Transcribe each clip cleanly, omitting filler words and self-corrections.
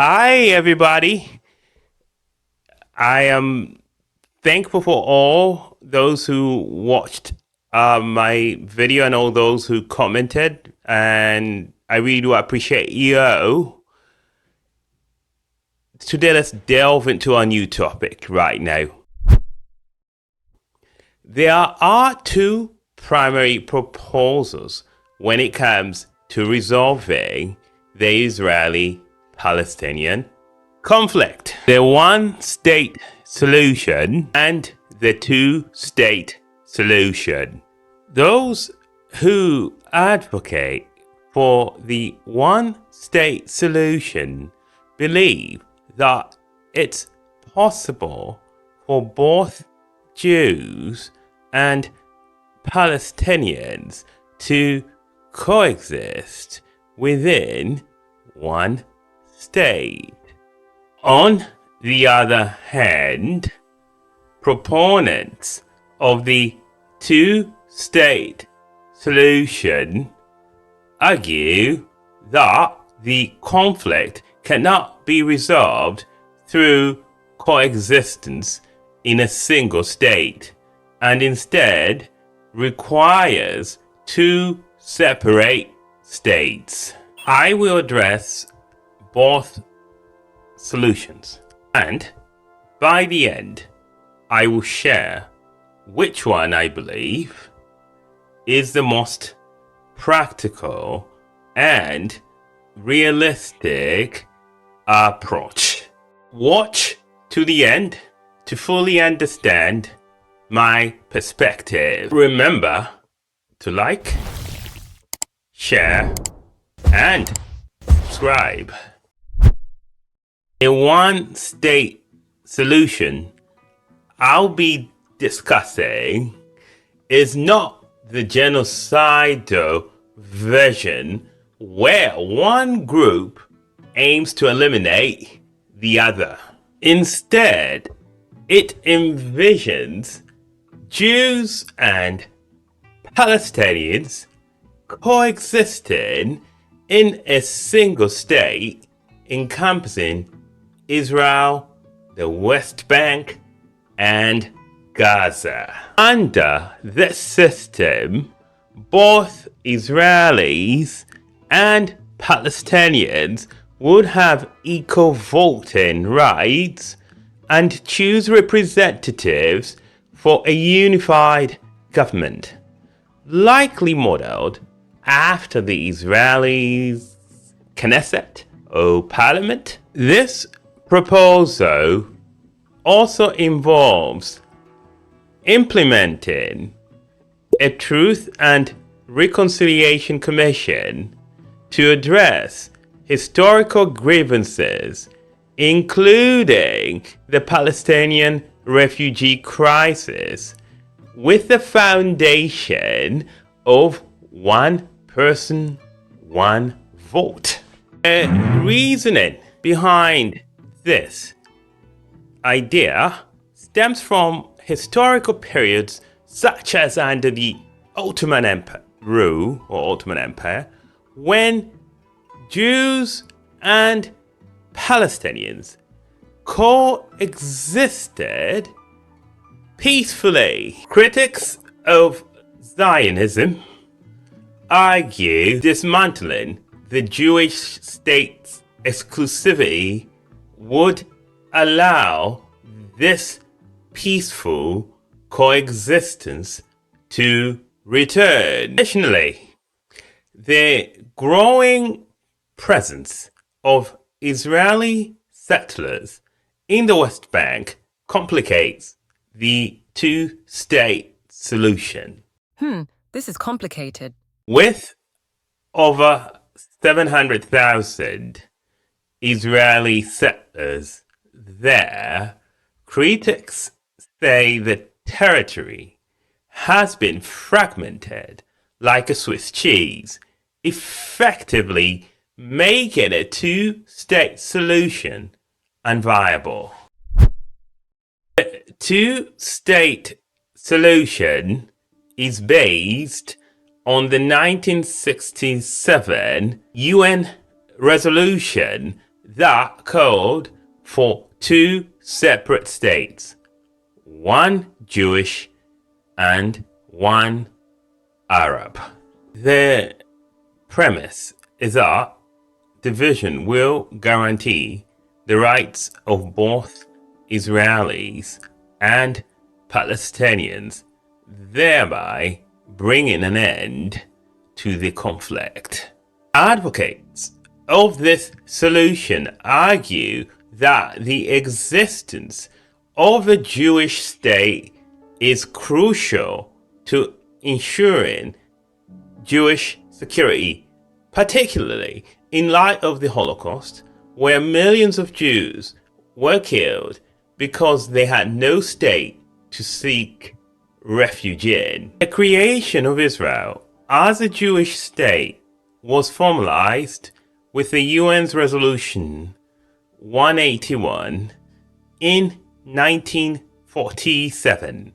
Hi, everybody. I am thankful for all those who watched my video and all those who commented. And I really do appreciate you. Today, let's delve into a new topic right now. There are two primary proposals when it comes to resolving the Israeli Palestinian conflict: the one state solution and the two state solution. Those who advocate for the one state solution believe that it's possible for both Jews and Palestinians to coexist within one state. On the other hand, proponents of the two-state solution argue that the conflict cannot be resolved through coexistence in a single state, and instead requires two separate states. I will address both solutions, and by the end, I will share which one I believe is the most practical and realistic approach. Watch to the end to fully understand my perspective. Remember to like, share, and subscribe. A one state solution I'll be discussing is not the genocidal version where one group aims to eliminate the other. Instead, it envisions Jews and Palestinians coexisting in a single state encompassing Israel, the West Bank, and Gaza. Under this system, both Israelis and Palestinians would have equal voting rights and choose representatives for a unified government, likely modeled after the Israeli Knesset or Parliament. This proposal also involves implementing a Truth and Reconciliation Commission to address historical grievances, including the Palestinian refugee crisis, with the foundation of one person, one vote. The reasoning behind this idea stems from historical periods such as under the Ottoman Empire rule or Ottoman Empire, when Jews and Palestinians coexisted peacefully. Critics of Zionism argue dismantling the Jewish state's exclusivity would allow this peaceful coexistence to return. Additionally, the growing presence of Israeli settlers in the West Bank complicates the two-state solution. This is complicated. With over 700,000 Israeli settlers there, critics say the territory has been fragmented like a Swiss cheese, effectively making a two-state solution unviable. The two-state solution is based on the 1967 UN resolution that called for two separate states, one Jewish and one Arab. The premise is that division will guarantee the rights of both Israelis and Palestinians, thereby bringing an end to the conflict. Advocates of this solution argue that the existence of a Jewish state is crucial to ensuring Jewish security, particularly in light of the Holocaust, where millions of Jews were killed because they had no state to seek refuge in. The creation of Israel as a Jewish state was formalized with the UN's Resolution 181 in 1947,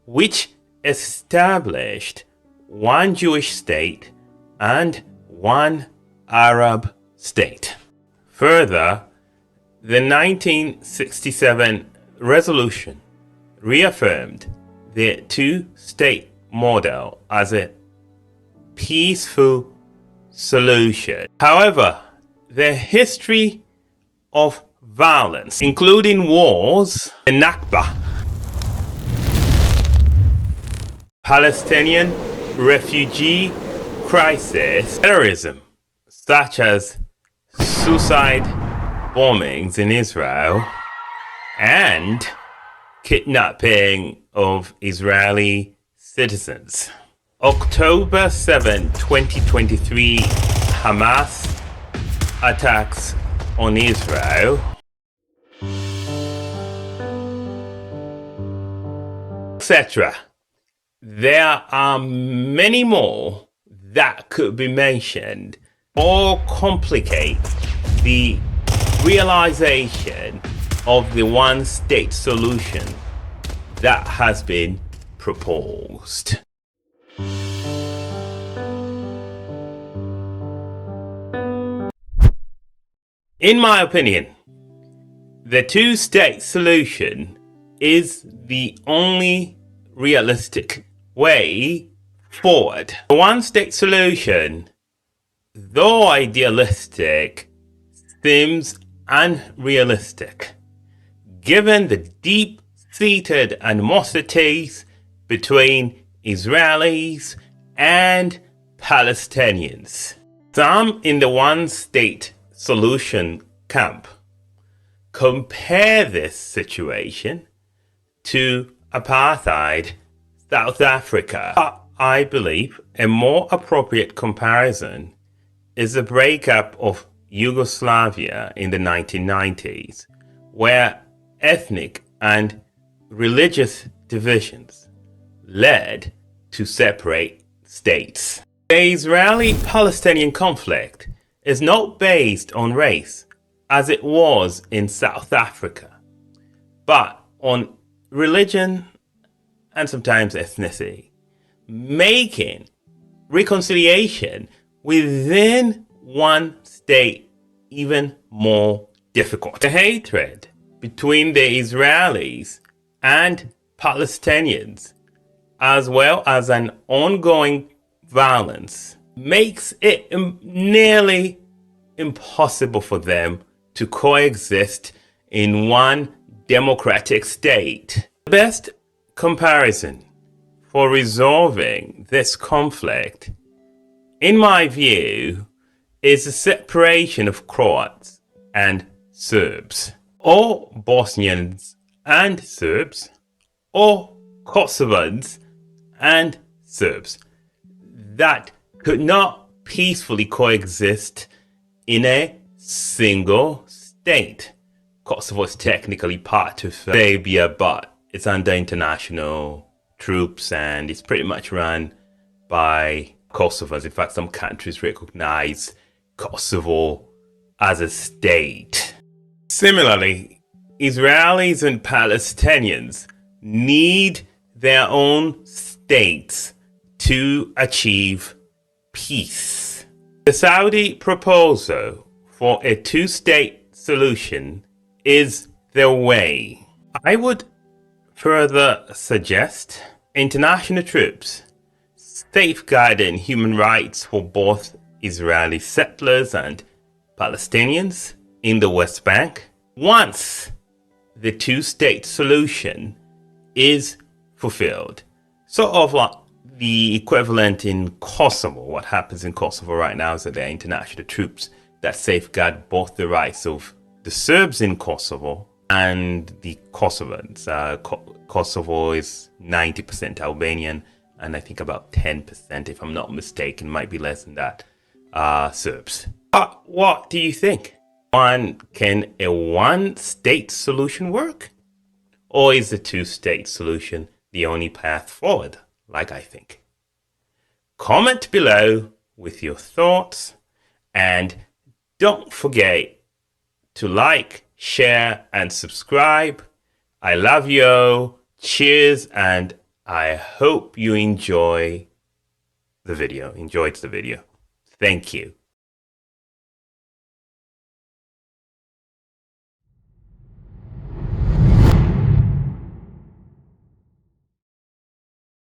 which established one Jewish state and one Arab state. Further, the 1967 resolution reaffirmed the two-state model as a peaceful solution. However, the history of violence, including wars, the Nakba, Palestinian refugee crisis, terrorism, such as suicide bombings in Israel, and kidnapping of Israeli citizens. October 7, 2023, Hamas attacks on Israel, etc. There are many more that could be mentioned, or complicate the realization of the one-state solution that has been proposed. In my opinion, the two-state solution is the only realistic way forward. The one-state solution, though idealistic, seems unrealistic, given the deep-seated animosities between Israelis and Palestinians. Some in the one-state solution camp compare this situation to apartheid South Africa. I believe a more appropriate comparison is the breakup of Yugoslavia in the 1990s, where ethnic and religious divisions led to separate states. The Israeli-Palestinian conflict is not based on race, as it was in South Africa, but on religion and sometimes ethnicity, making reconciliation within one state even more difficult. The hatred between the Israelis and Palestinians, as well as an ongoing violence, makes it nearly impossible for them to coexist in one democratic state. The best comparison for resolving this conflict, in my view, is the separation of Croats and Serbs, or Bosnians and Serbs, or Kosovars and Serbs, that could not peacefully coexist in a single state. Kosovo is technically part of Serbia, but it's under international troops and it's pretty much run by Kosovars. In fact, some countries recognize Kosovo as a state. Similarly, Israelis and Palestinians need their own states to achieve peace. The Saudi proposal for a two-state solution is the way. I would further suggest international troops safeguarding human rights for both Israeli settlers and Palestinians in the West Bank once the two-state solution is fulfilled. Sort of like the equivalent in Kosovo. What happens in Kosovo right now is that there are international troops that safeguard both the rights of the Serbs in Kosovo and the Kosovans. Kosovo is 90% Albanian, and I think about 10%, if I'm not mistaken, might be less than that, Serbs. What do you think? Can a one-state solution work? Or is the two-state solution the only path forward, like I think? Comment below with your thoughts, and don't forget to like, share, and subscribe. I love you. Cheers, and I hope you enjoyed the video. Thank you.